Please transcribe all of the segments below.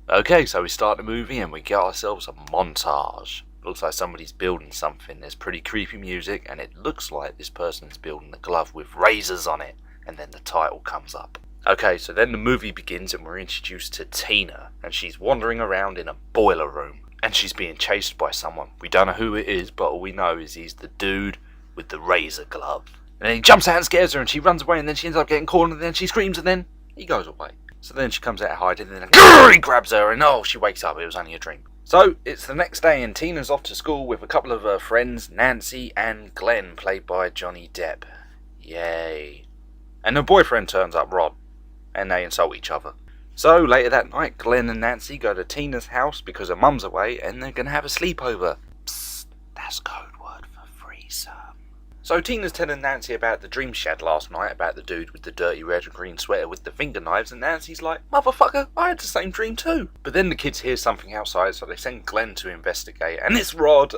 Okay, so we start the movie and we get ourselves a montage. Looks like somebody's building something. There's pretty creepy music and it looks like this person's building a glove with razors on it. And then the title comes up. Okay, so then the movie begins and we're introduced to Tina. And she's wandering around in a boiler room. And she's being chased by someone. We don't know who it is, but all we know is he's the dude with the razor glove. And then he jumps out and scares her and she runs away and then she ends up getting caught and then she screams and then he goes away. So then she comes out hiding and then he grabs her and she wakes up. It was only a dream. So it's the next day and Tina's off to school with a couple of her friends, Nancy and Glenn, played by Johnny Depp. Yay. And her boyfriend turns up, Rod, and they insult each other. So later that night, Glenn and Nancy go to Tina's house because her mum's away and they're going to have a sleepover. Psst, that's code word for threesome. So Tina's telling Nancy about the dream she had last night about the dude with the dirty red and green sweater with the finger knives, and Nancy's like, motherfucker, I had the same dream too. But then the kids hear something outside, so they send Glenn to investigate, and it's Rod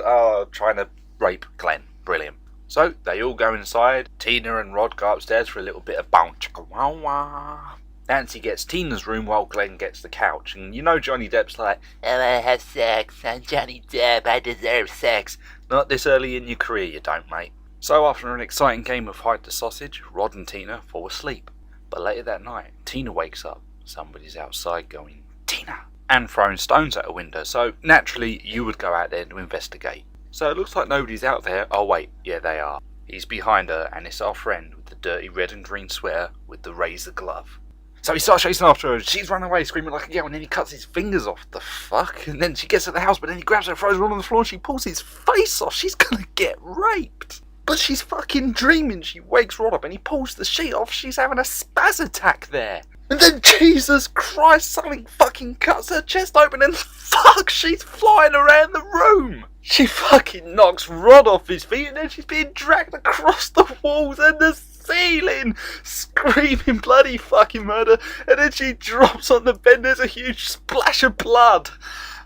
trying to rape Glenn. Brilliant. So they all go inside. Tina and Rod go upstairs for a little bit of bounce chicka wow wow. Nancy gets Tina's room while Glenn gets the couch, and you know Johnny Depp's like, I wanna have sex, I'm Johnny Depp, I deserve sex. Not this early in your career you don't, mate. So after an exciting game of hide the sausage, Rod and Tina fall asleep. But later that night, Tina wakes up. Somebody's outside going, Tina! And throwing stones at a window, so naturally you would go out there to investigate. So it looks like nobody's out there. Oh wait, yeah they are. He's behind her and it's our friend with the dirty red and green sweater with the razor glove. So he starts chasing after her, she's running away screaming like a girl and then he cuts his fingers off. The fuck? And then she gets to the house but then he grabs her, throws her on the floor and she pulls his face off. She's gonna get raped. But she's fucking dreaming. She wakes Rod up and he pulls the sheet off. She's having a spaz attack there. And then Jesus Christ, something fucking cuts her chest open and fuck, she's flying around the room. She fucking knocks Rod off his feet and then she's being dragged across the walls and the ceiling, screaming bloody fucking murder. And then she drops on the bed. There's a huge splash of blood.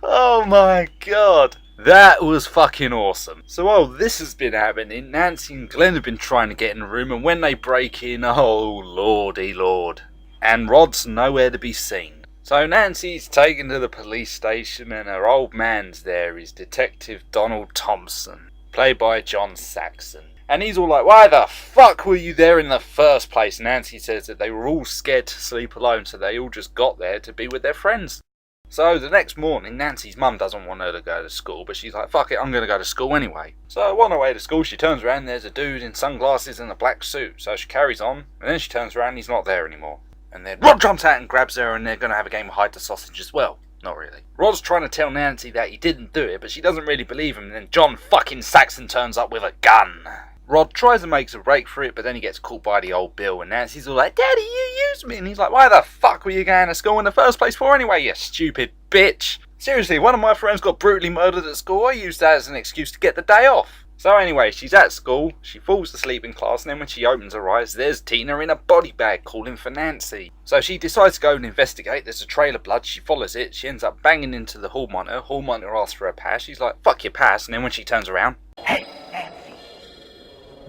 Oh my god. That was fucking awesome. So while this has been happening, Nancy and Glenn have been trying to get in the room, and when they break in, oh lordy lord. And Rod's nowhere to be seen. So Nancy's taken to the police station and her old man's there is Detective Donald Thompson, played by John Saxon. And he's all like, why the fuck were you there in the first place? Nancy says that they were all scared to sleep alone, so they all just got there to be with their friends. So the next morning, Nancy's mum doesn't want her to go to school, but she's like, fuck it, I'm going to go to school anyway. So on her way to school, she turns around, there's a dude in sunglasses and a black suit. So she carries on, and then she turns around, and he's not there anymore. And then Rod jumps out and grabs her, and they're going to have a game of hide the sausage as well. Not really. Rod's trying to tell Nancy that he didn't do it, but she doesn't really believe him, and then John fucking Saxon turns up with a gun. Rod tries and makes a break for it, but then he gets caught by the old Bill, and Nancy's all like, Daddy, you used me! And he's like, why the fuck were you going to school in the first place for anyway, you stupid bitch? Seriously, one of my friends got brutally murdered at school. I used that as an excuse to get the day off. So anyway, she's at school, she falls asleep in class, and then when she opens her eyes, there's Tina in a body bag calling for Nancy. So she decides to go and investigate. There's a trail of blood, she follows it, she ends up banging into the hall monitor. Hall monitor asks for her pass, she's like, fuck your pass, and then when she turns around, Hey, Nancy.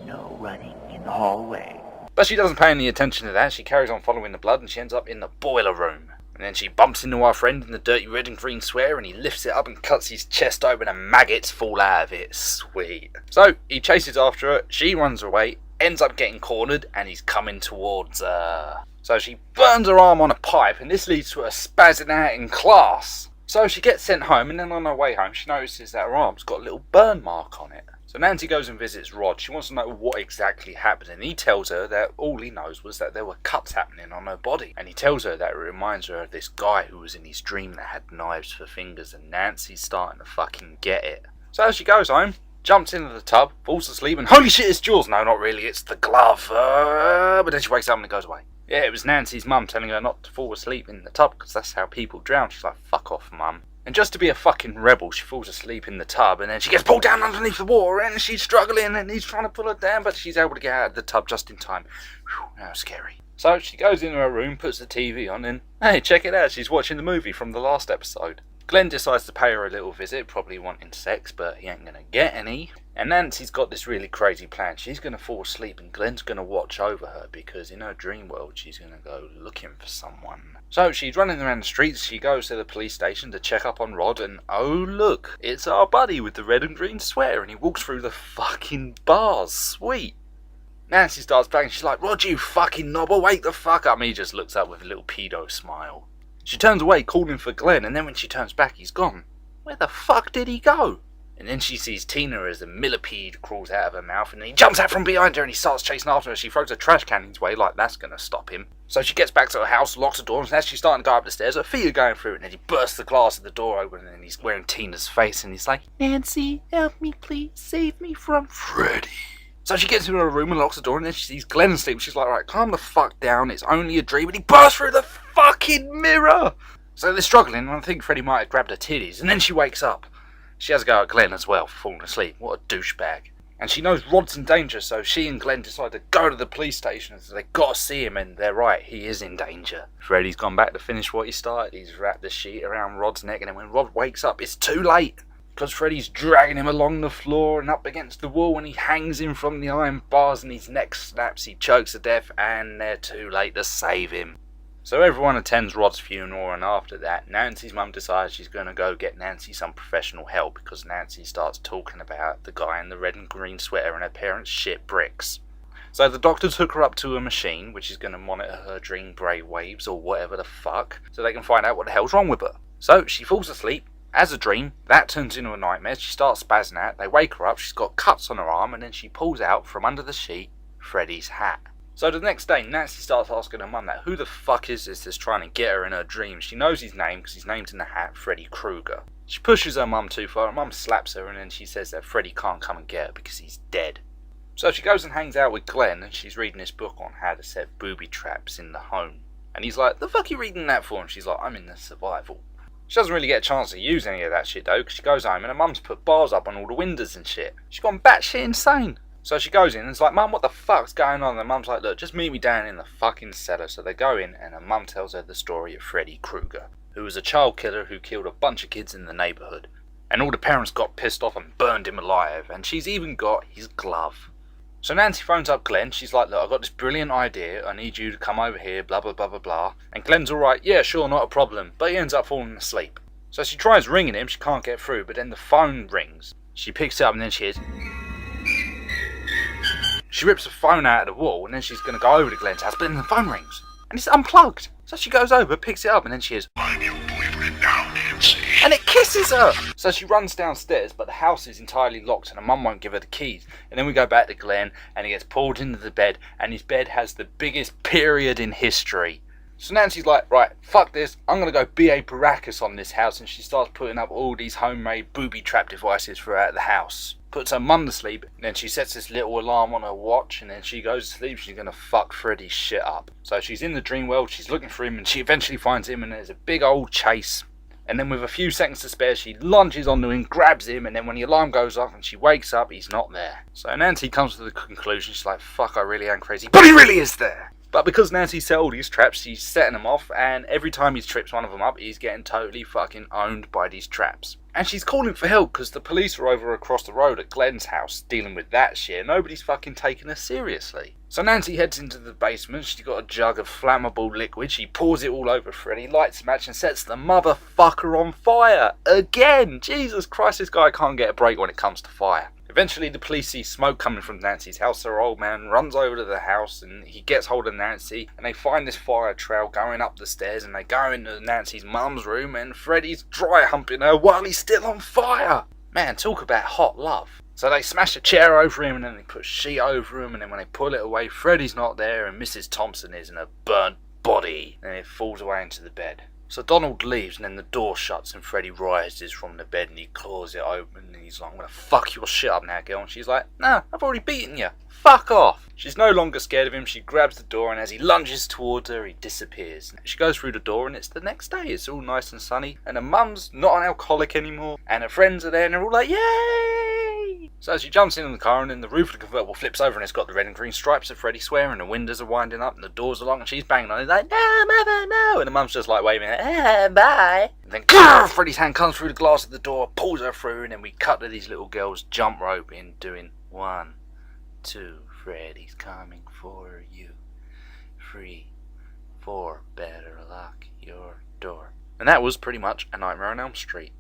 No running in the hallway. But she doesn't pay any attention to that. She carries on following the blood and she ends up in the boiler room. And then she bumps into our friend in the dirty red and green sweater and he lifts it up and cuts his chest open and maggots fall out of it. Sweet. So he chases after her, she runs away, ends up getting cornered and he's coming towards her. So she burns her arm on a pipe and this leads to her spazzing out in class. So she gets sent home and then on her way home she notices that her arm's got a little burn mark on it. So Nancy goes and visits Rod. She wants to know what exactly happened and he tells her that all he knows was that there were cuts happening on her body. And he tells her that it reminds her of this guy who was in his dream that had knives for fingers and Nancy's starting to fucking get it. So she goes home, jumps into the tub, falls asleep and holy shit it's Jules! No, not really, it's the glove. But then she wakes up and it goes away. Yeah, it was Nancy's mum telling her not to fall asleep in the tub because that's how people drown. She's like, fuck off mum. And just to be a fucking rebel, she falls asleep in the tub and then she gets pulled down underneath the water and she's struggling and he's trying to pull her down, but she's able to get out of the tub just in time. Whew, that was scary. So she goes into her room, puts the TV on and, hey, check it out, she's watching the movie from the last episode. Glenn decides to pay her a little visit, probably wanting sex, but he ain't gonna get any. And Nancy's got this really crazy plan. She's going to fall asleep and Glenn's going to watch over her because in her dream world she's going to go looking for someone. So she's running around the streets, she goes to the police station to check up on Rod and oh look, it's our buddy with the red and green sweater and he walks through the fucking bars. Sweet. Nancy starts banging, she's like, Rod, you fucking knobber, wake the fuck up. And he just looks up with a little pedo smile. She turns away calling for Glenn and then when she turns back he's gone. Where the fuck did he go? And then she sees Tina as a millipede crawls out of her mouth and he jumps out from behind her and he starts chasing after her. She throws a trash can his way like that's going to stop him. So she gets back to her house, locks the door, and as she's starting to go up the stairs, her feet are going through it and then he bursts the glass of the door open and he's wearing Tina's face and he's like, Nancy, help me please, save me from Freddy. So she gets into her room and locks the door and then she sees Glenn asleep. She's like, right, calm the fuck down, it's only a dream. And he bursts through the fucking mirror. So they're struggling and I think Freddy might have grabbed her titties and then she wakes up. She has a go at Glenn as well for falling asleep. What a douchebag. And she knows Rod's in danger, so she and Glenn decide to go to the police station. So they got to see him, and they're right, he is in danger. Freddy's gone back to finish what he started. He's wrapped the sheet around Rod's neck, and then when Rod wakes up, it's too late. Because Freddy's dragging him along the floor and up against the wall, and he hangs him from the iron bars, and his neck snaps, he chokes to death, and they're too late to save him. So everyone attends Rod's funeral and after that Nancy's mum decides she's going to go get Nancy some professional help because Nancy starts talking about the guy in the red and green sweater and her parents shit bricks. So the doctor took her up to a machine which is going to monitor her dream brain waves or whatever the fuck so they can find out what the hell's wrong with her. So she falls asleep, has a dream, that turns into a nightmare, she starts spazzing out, they wake her up, she's got cuts on her arm and then she pulls out from under the sheet Freddy's hat. So the next day, Nancy starts asking her mum that who the fuck is this that's trying to get her in her dreams. She knows his name because his name's in the hat, Freddy Krueger. She pushes her mum too far, her mum slaps her and then she says that Freddy can't come and get her because he's dead. So she goes and hangs out with Glenn and she's reading this book on how to set booby traps in the home. And he's like, the fuck are you reading that for? And she's like, I'm in the survival. She doesn't really get a chance to use any of that shit though because she goes home and her mum's put bars up on all the windows and shit. She's gone batshit insane. So she goes in and it's like, Mum, what the fuck's going on? And the mum's like, look, just meet me down in the fucking cellar. So they go in and her mum tells her the story of Freddy Krueger, who was a child killer who killed a bunch of kids in the neighbourhood. And all the parents got pissed off and burned him alive. And she's even got his glove. So Nancy phones up Glenn. She's like, look, I've got this brilliant idea. I need you to come over here, blah, blah, blah, blah, blah. And Glenn's alright, yeah, sure, not a problem. But he ends up falling asleep. So she tries ringing him. She can't get through. But then the phone rings. She picks it up and then she hears... She rips the phone out of the wall and then she's going to go over to Glenn's house, but then the phone rings and it's unplugged. So she goes over, picks it up and then she hears, I'm your boyfriend now, Nancy. And it kisses her. So she runs downstairs, but the house is entirely locked and her mum won't give her the keys. And then we go back to Glenn and he gets pulled into the bed and his bed has the biggest period in history. So Nancy's like, right, fuck this, I'm going to go B.A. Baracus on this house, and she starts putting up all these homemade booby trap devices throughout the house. Puts her mum to sleep, and then she sets this little alarm on her watch, and then she goes to sleep, she's going to fuck Freddy's shit up. So she's in the dream world, she's looking for him, and she eventually finds him, and there's a big old chase. And then with a few seconds to spare, she lunges onto him, grabs him, and then when the alarm goes off and she wakes up, he's not there. So Nancy comes to the conclusion, she's like, fuck, I really am crazy, but he really is there! But because Nancy set all these traps, she's setting them off, and every time he trips one of them up, he's getting totally fucking owned by these traps. And she's calling for help because the police are over across the road at Glenn's house dealing with that shit. Nobody's fucking taking her seriously. So Nancy heads into the basement, she's got a jug of flammable liquid, she pours it all over Freddy, lights a match and sets the motherfucker on fire. Again! Jesus Christ, this guy can't get a break when it comes to fire. Eventually the police see smoke coming from Nancy's house, so her old man runs over to the house and he gets hold of Nancy and they find this fire trail going up the stairs and they go into Nancy's mum's room and Freddy's dry humping her while he's still on fire. Man, talk about hot love. So they smash a chair over him and then they put a sheet over him and then when they pull it away, Freddy's not there and Mrs. Thompson is in a burnt body and it falls away into the bed. So Donald leaves and then the door shuts and Freddy rises from the bed and he claws it open and he's like, I'm gonna fuck your shit up now, girl. And she's like, no, I've already beaten you. Fuck off. She's no longer scared of him. She grabs the door and as he lunges towards her, he disappears. She goes through the door and it's the next day. It's all nice and sunny and her mum's not an alcoholic anymore and her friends are there and they're all like, yay! So she jumps in the car, and then the roof of the convertible flips over, and it's got the red and green stripes of Freddy swear, and the windows are winding up, and the doors are locked, and she's banging on it like, no, mother, no, and the mum's just like waving, bye. And then Freddy's hand comes through the glass of the door, pulls her through, and then we cut to these little girls jump roping, doing 1, 2, Freddy's coming for you. 3, 4, better lock your door. And that was pretty much A Nightmare on Elm Street.